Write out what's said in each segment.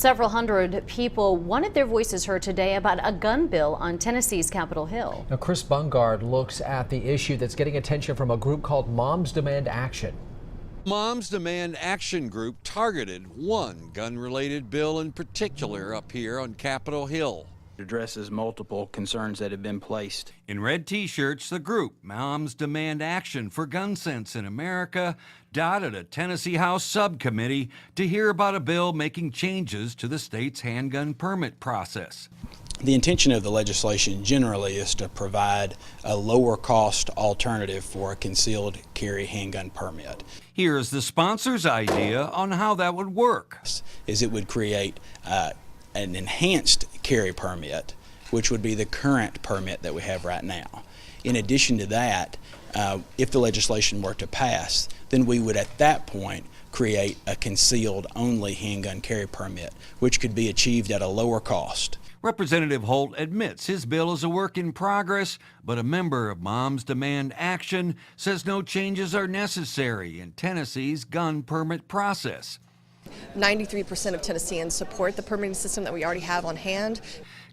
Several hundred people wanted their voices heard today about a gun bill on Tennessee's Capitol Hill. Now, Chris Bungard looks at the issue that's getting attention from a group called Moms Demand Action. Moms Demand Action Group targeted one gun-related bill in particular up here on Capitol Hill. It addresses multiple concerns that have been placed. In red t-shirts, the group Moms Demand Action for Gun Sense in America dotted a Tennessee House subcommittee to hear about a bill making changes to the state's handgun permit process. The intention of the legislation generally is to provide a lower cost alternative for a concealed carry handgun permit. Here's the sponsor's idea on how that would work. It would create an enhanced carry permit, which would be the current permit that we have right now. In addition to that, if the legislation were to pass, then we would at that point create a concealed only handgun carry permit, which could be achieved at a lower cost. Representative Holt admits his bill is a work in progress, but a member of Moms Demand Action says no changes are necessary in Tennessee's gun permit process. 93% of Tennesseans support the permitting system that we already have on hand.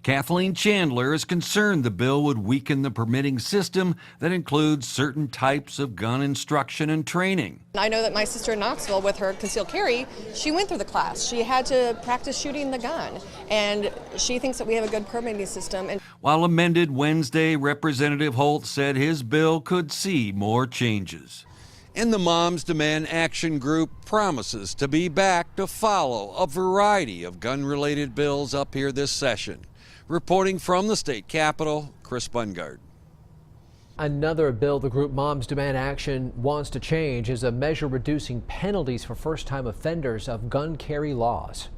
Kathleen Chandler is concerned the bill would weaken the permitting system that includes certain types of gun instruction and training. I know that my sister in Knoxville with her concealed carry, she went through the class. She had to practice shooting the gun, and she thinks that we have a good permitting system. While amended Wednesday, Representative Holt said his bill could see more changes. And the Moms Demand Action Group promises to be back to follow a variety of gun-related bills up here this session. Reporting from the state capitol, Chris Bungard. Another bill the group Moms Demand Action wants to change is a measure reducing penalties for first-time offenders of gun carry laws.